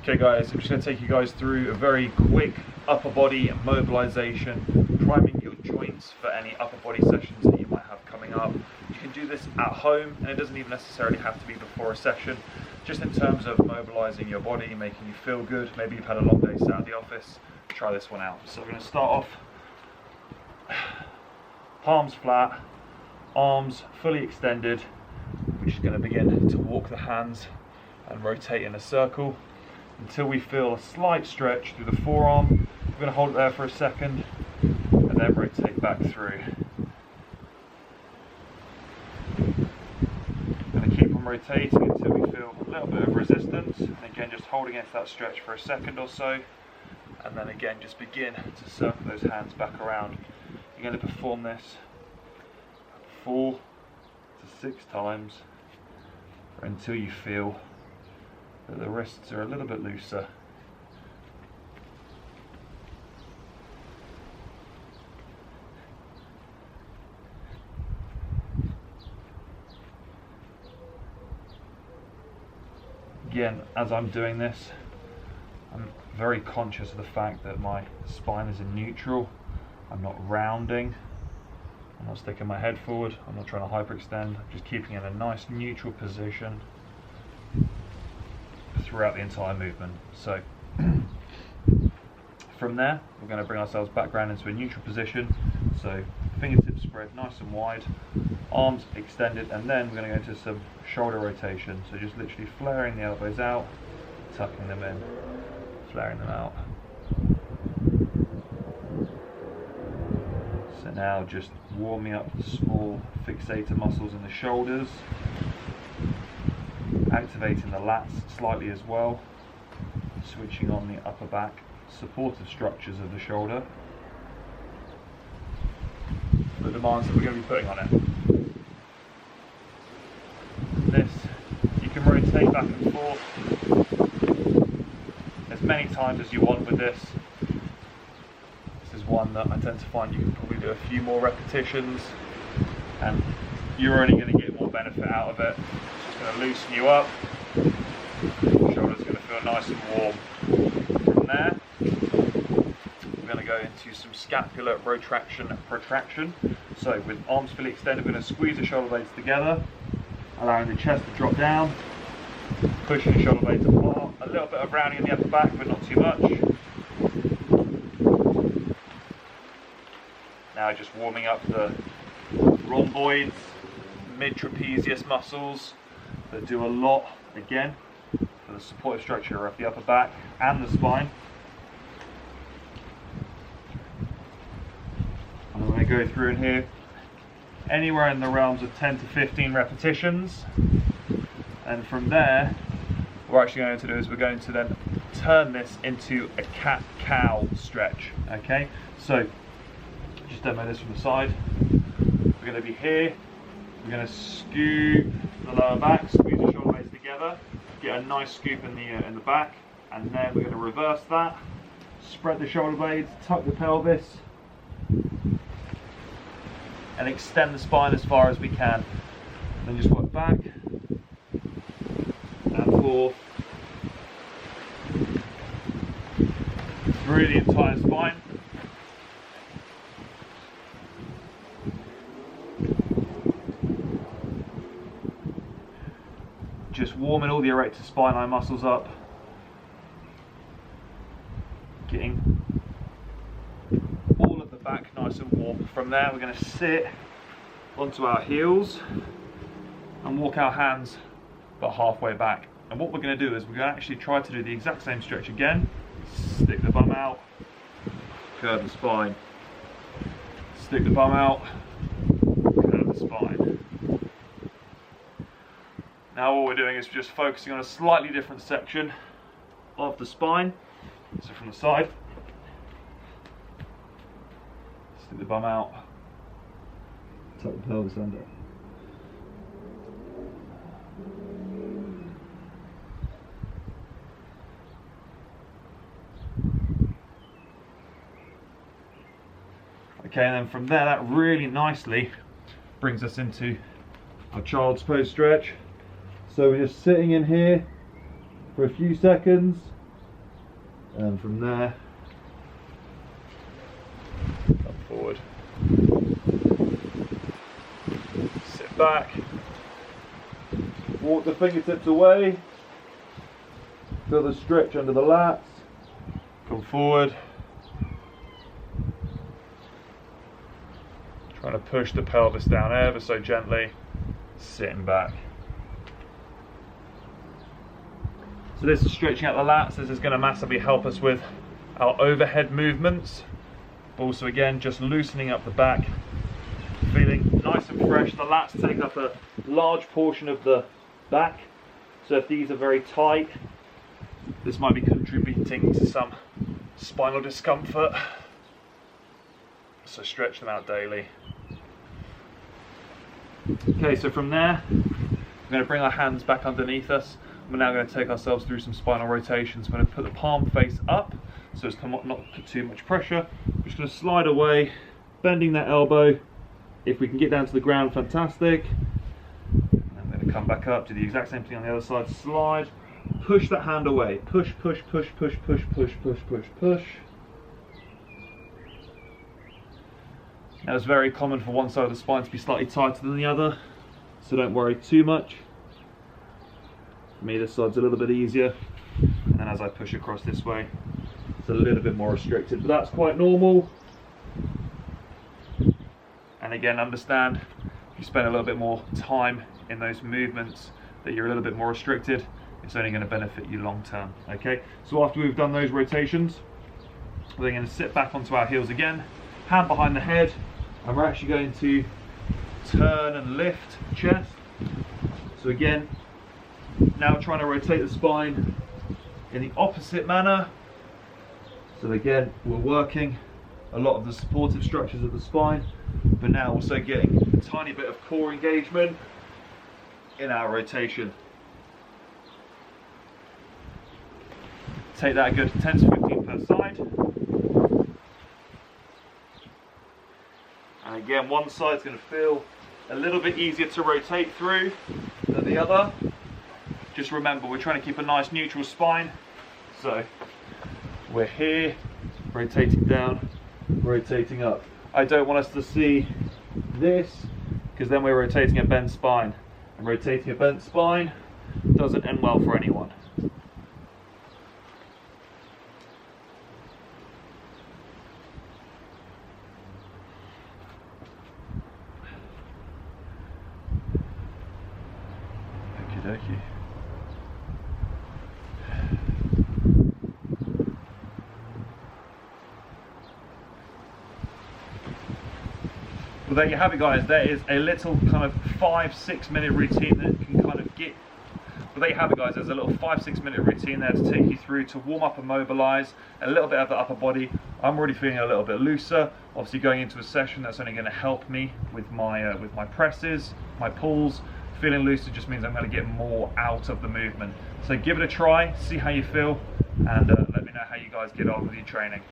Okay guys, I'm just going to take you guys through a very quick upper body mobilisation, priming your joints for any upper body sessions that you might have coming up. You can do this at home, and it doesn't even necessarily have to be before a session, just in terms of mobilising your body, making you feel good. Maybe you've had a long day sat at the office, try this one out. So we're going to start off, palms flat, arms fully extended. We're just going to begin to walk the hands and rotate in a circle until we feel a slight stretch through the forearm. We're going to hold it there for a second and then rotate back through. Going to keep on rotating until we feel a little bit of resistance, and again just hold against that stretch for a second or so, and then again just begin to circle those hands back around. You're going to perform this 4 to 6 times until you feel that the wrists are a little bit looser. Again, as I'm doing this, I'm very conscious of the fact that my spine is in neutral. I'm not rounding, I'm not sticking my head forward, I'm not trying to hyperextend, I'm just keeping in a nice neutral position throughout the entire movement. So from there we're going to bring ourselves back round into a neutral position, so fingertips spread nice and wide, arms extended, and then we're going to go into some shoulder rotation, so just literally flaring the elbows out, tucking them in, flaring them out. So now just warming up the small fixator muscles in the shoulders, activating the lats slightly as well, switching on the upper back supportive structures of the shoulder, the demands that we're going to be putting on it. This, you can rotate back and forth as many times as you want with this. This is one that I tend to find you can probably do a few more repetitions and you're only going to get more benefit out of it. It's just going to loosen you up. The shoulder's going to feel nice and warm. From there, we're going to go into some scapular retraction and protraction. So with arms fully extended, we're going to squeeze the shoulder blades together, allowing the chest to drop down, pushing the shoulder blades apart. A little bit of rounding in the upper back, but not too much. Now just warming up the rhomboids, mid-trapezius muscles that do a lot, again, for the supportive structure of the upper back and the spine. And I'm going to go through in here anywhere in the realms of 10 to 15 repetitions. And from there, what we're actually going to do is we're going to then turn this into a cat-cow stretch. Okay, so just demo this from the side. We're going to be here, we're going to scoop the lower back, squeeze the shoulder blades together, get a nice scoop in the back, and then we're going to reverse that, spread the shoulder blades, tuck the pelvis, and extend the spine as far as we can. Then just work back and forth through the entire spine. Just warming all the erector spinae muscles up, getting all of the back nice and warm. From there we're going to sit onto our heels and walk our hands about halfway back. And what we're going to do is we're going to actually try to do the exact same stretch again. Stick the bum out, curve the spine, stick the bum out, curve the spine. Now all we're doing is just focusing on a slightly different section of the spine. So from the side, stick the bum out, tuck the pelvis under. Okay, and then from there, that really nicely brings us into our child's pose stretch. So we're just sitting in here for a few seconds, And from there, come forward. Sit back. Walk the fingertips away. Feel the stretch under the lats. Come forward. Trying to push the pelvis down ever so gently. Sitting back. So this is stretching out the lats. This is going to massively help us with our overhead movements. Also again, just loosening up the back. Feeling nice and fresh. The lats take up a large portion of the back. So if these are very tight, this might be contributing to some spinal discomfort. So stretch them out daily. Okay, so from there, we're going to bring our hands back underneath us. We're now going to take ourselves through some spinal rotations. We're going to put the palm face up so as to not put too much pressure. We're just going to slide away, bending that elbow. If we can get down to the ground, fantastic. And I'm going to come back up, do the exact same thing on the other side. Slide, push that hand away. Push, push, push, push, push, push, push, push, push. Now it's very common for one side of the spine to be slightly tighter than the other, so don't worry too much. For me, this side's a little bit easier, and then as I push across this way, it's a little bit more restricted, but that's quite normal. And again, understand, if you spend a little bit more time in those movements that you're a little bit more restricted, it's only going to benefit you long term. Okay, so after we've done those rotations, we're then going to sit back onto our heels again, hand behind the head, and we're actually going to turn and lift chest. So again, now trying to rotate the spine in the opposite manner. So again, we're working a lot of the supportive structures of the spine, but now also getting a tiny bit of core engagement in our rotation. Take that a good 10 to 15 per side. And again, one side's going to feel a little bit easier to rotate through than the other. Just remember, we're trying to keep a nice neutral spine. So we're here, rotating down, rotating up. I don't want us to see this, because then we're rotating a bent spine. And rotating a bent spine doesn't end well for anyone. Okie dokie. Well, there you have it, guys. There is a little kind of 5-6 minute routine that can kind of get. Well, there you have it, guys. There's a little 5-6 minute routine there to take you through to warm up and mobilize a little bit of the upper body. I'm already feeling a little bit looser. Obviously, going into a session, that's only going to help me with my presses, my pulls. Feeling looser just means I'm going to get more out of the movement. So give it a try, see how you feel, and let me know how you guys get on with your training.